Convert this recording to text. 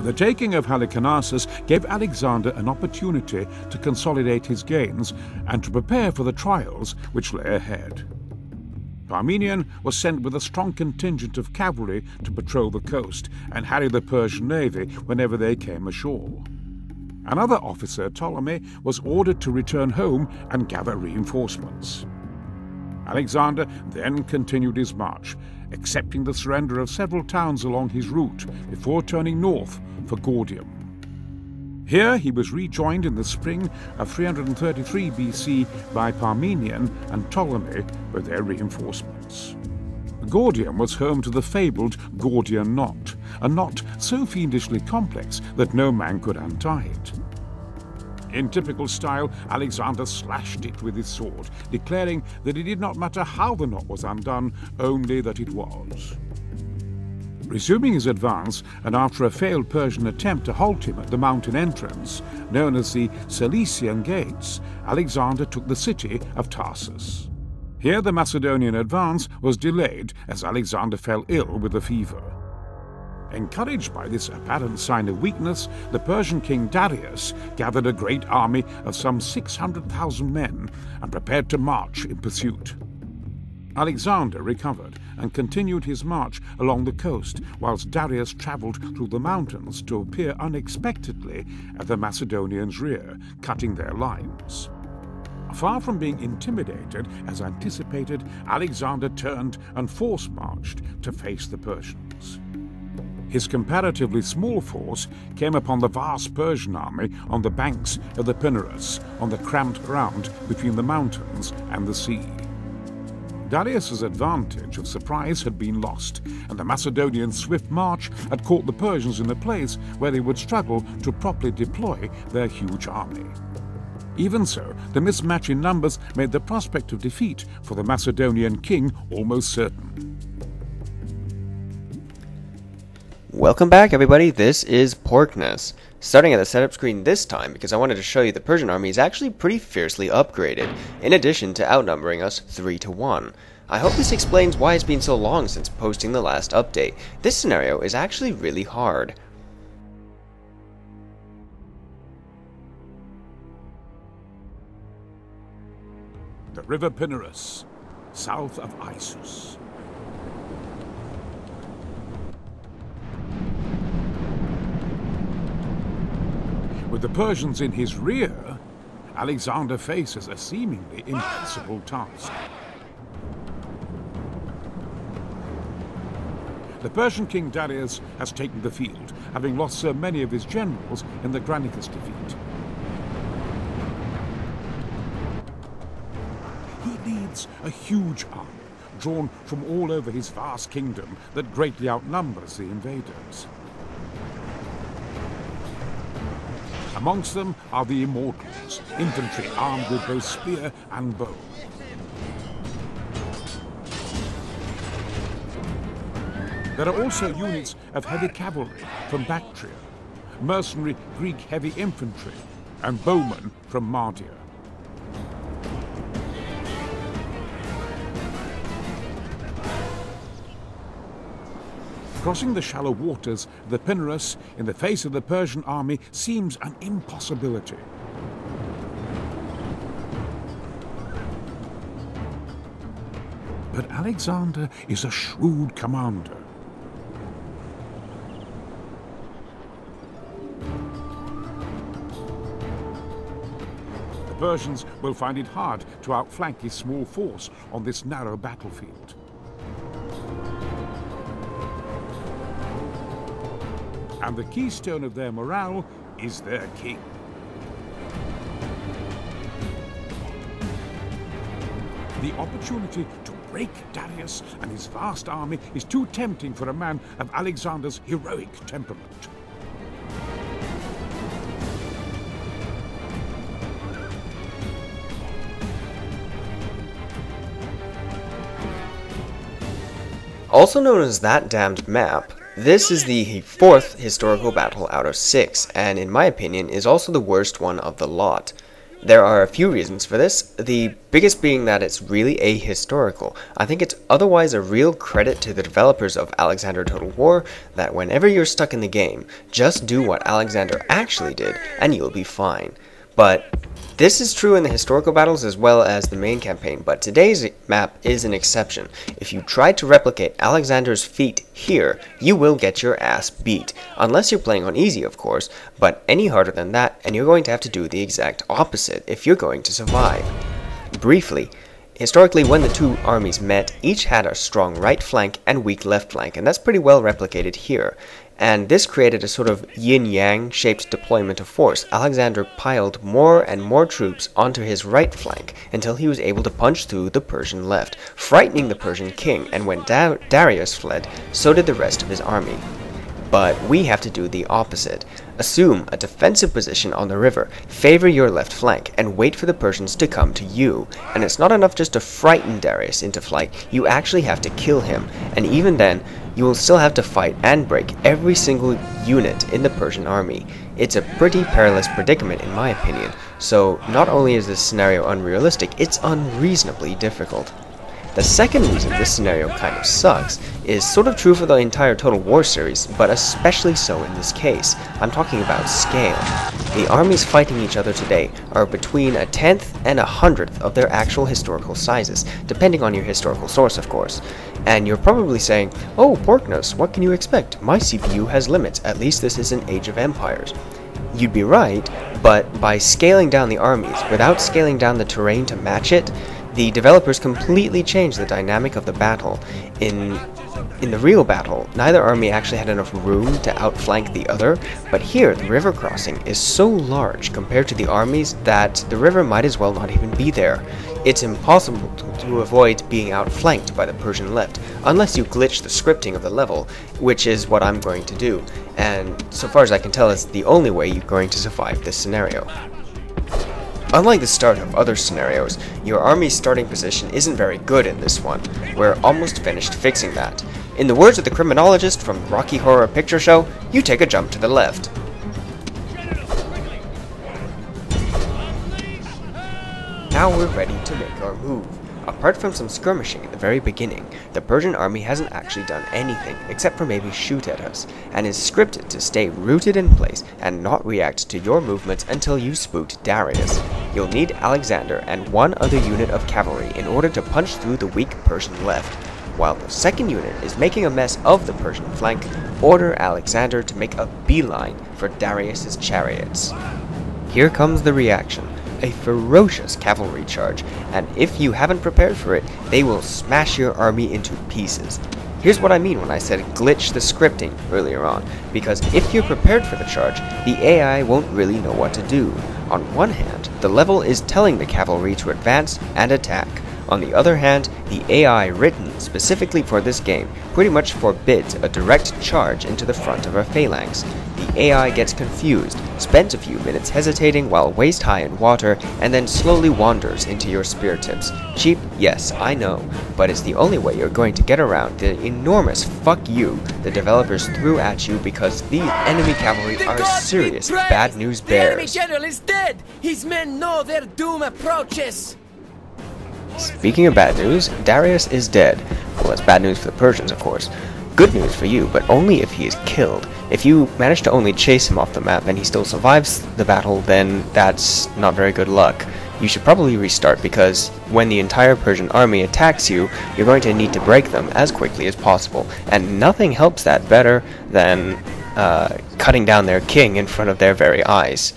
The taking of Halicarnassus gave Alexander an opportunity to consolidate his gains and to prepare for the trials which lay ahead. Parmenion was sent with a strong contingent of cavalry to patrol the coast and harry the Persian navy whenever they came ashore. Another officer, Ptolemy, was ordered to return home and gather reinforcements. Alexander then continued his march, accepting the surrender of several towns along his route before turning north for Gordium. Here he was rejoined in the spring of 333 BC by Parmenion and Ptolemy with their reinforcements. Gordium was home to the fabled Gordian knot, a knot so fiendishly complex that no man could untie it. In typical style, Alexander slashed it with his sword, declaring that it did not matter how the knot was undone, only that it was. Resuming his advance, and after a failed Persian attempt to halt him at the mountain entrance, known as the Cilician Gates, Alexander took the city of Tarsus. Here the Macedonian advance was delayed as Alexander fell ill with a fever. Encouraged by this apparent sign of weakness, the Persian king Darius gathered a great army of some 600,000 men and prepared to march in pursuit. Alexander recovered and continued his march along the coast, whilst Darius travelled through the mountains to appear unexpectedly at the Macedonians' rear, cutting their lines. Far from being intimidated, as anticipated, Alexander turned and force-marched to face the Persians. His comparatively small force came upon the vast Persian army on the banks of the Pinarus, on the cramped ground between the mountains and the sea. Darius's advantage of surprise had been lost, and the Macedonians' swift march had caught the Persians in a place where they would struggle to properly deploy their huge army. Even so, the mismatch in numbers made the prospect of defeat for the Macedonian king almost certain. Welcome back, everybody. This is Porkness. Starting at the setup screen this time because I wanted to show you the Persian army is actually pretty fiercely upgraded, in addition to outnumbering us 3-1. I hope this explains why it's been so long since posting the last update. This scenario is actually really hard. The river Pinarus, south of Issus. With the Persians in his rear, Alexander faces a seemingly impossible task. The Persian king Darius has taken the field, having lost so many of his generals in the Granicus defeat. He leads a huge army, drawn from all over his vast kingdom that greatly outnumbers the invaders. Amongst them are the Immortals, infantry armed with both spear and bow. There are also units of heavy cavalry from Bactria, mercenary Greek heavy infantry, and bowmen from Mardia. Crossing the shallow waters of the Pinarus in the face of the Persian army seems an impossibility. But Alexander is a shrewd commander. The Persians will find it hard to outflank his small force on this narrow battlefield. And the keystone of their morale is their king. The opportunity to break Darius and his vast army is too tempting for a man of Alexander's heroic temperament. Also known as that damned map, this is the fourth historical battle out of 6, and in my opinion is also the worst one of the lot. There are a few reasons for this, the biggest being that it's really ahistorical. I think it's otherwise a real credit to the developers of Alexander Total War that whenever you're stuck in the game, just do what Alexander actually did and you'll be fine. But this is true in the historical battles as well as the main campaign, but today's map is an exception. If you try to replicate Alexander's feat here, you will get your ass beat. Unless you're playing on easy, of course, but any harder than that, and you're going to have to do the exact opposite if you're going to survive. Briefly, historically when the two armies met, each had a strong right flank and weak left flank, and that's pretty well replicated here. And this created a sort of yin-yang shaped deployment of force. Alexander piled more and more troops onto his right flank until he was able to punch through the Persian left, frightening the Persian king, and when Darius fled, so did the rest of his army. But we have to do the opposite. Assume a defensive position on the river, favor your left flank, and wait for the Persians to come to you. And it's not enough just to frighten Darius into flight, you actually have to kill him, and even then, you will still have to fight and break every single unit in the Persian army. It's a pretty perilous predicament in my opinion, so not only is this scenario unrealistic, it's unreasonably difficult. The second reason this scenario kind of sucks is sort of true for the entire Total War series, but especially so in this case. I'm talking about scale. The armies fighting each other today are between 1/10 and 1/100th of their actual historical sizes, depending on your historical source of course. And you're probably saying, oh Porkness, what can you expect? My CPU has limits, at least this isn't Age of Empires. You'd be right, but by scaling down the armies without scaling down the terrain to match it, the developers completely changed the dynamic of the battle. In the real battle, neither army actually had enough room to outflank the other, but here the river crossing is so large compared to the armies that the river might as well not even be there. It's impossible to avoid being outflanked by the Persian left, unless you glitch the scripting of the level, which is what I'm going to do, and so far as I can tell it's the only way you're going to survive this scenario. Unlike the start of other scenarios, your army's starting position isn't very good in this one. We're almost finished fixing that. In the words of the criminologist from Rocky Horror Picture Show, you take a jump to the left. Now we're ready to make our move. Apart from some skirmishing at the very beginning, the Persian army hasn't actually done anything except for maybe shoot at us, and is scripted to stay rooted in place and not react to your movements until you spooked Darius. You'll need Alexander and one other unit of cavalry in order to punch through the weak Persian left. While the second unit is making a mess of the Persian flank, order Alexander to make a beeline for Darius's chariots. Here comes the reaction. A ferocious cavalry charge, and if you haven't prepared for it, they will smash your army into pieces. Here's what I mean when I said glitch the scripting earlier on, because if you're prepared for the charge, the AI won't really know what to do. On one hand, the level is telling the cavalry to advance and attack. On the other hand, the AI written specifically for this game pretty much forbids a direct charge into the front of a phalanx. The AI gets confused, spends a few minutes hesitating while waist high in water, and then slowly wanders into your spear tips. Cheap? Yes, I know, but it's the only way you're going to get around the enormous fuck you the developers threw at you because these enemy cavalry are serious bad news bears. The enemy general is dead! His men know their doom approaches! Speaking of bad news, Darius is dead. Well, that's bad news for the Persians, of course. Good news for you, but only if he is killed. If you manage to only chase him off the map and he still survives the battle, then that's not very good luck. You should probably restart, because when the entire Persian army attacks you, you're going to need to break them as quickly as possible, and nothing helps that better than cutting down their king in front of their very eyes.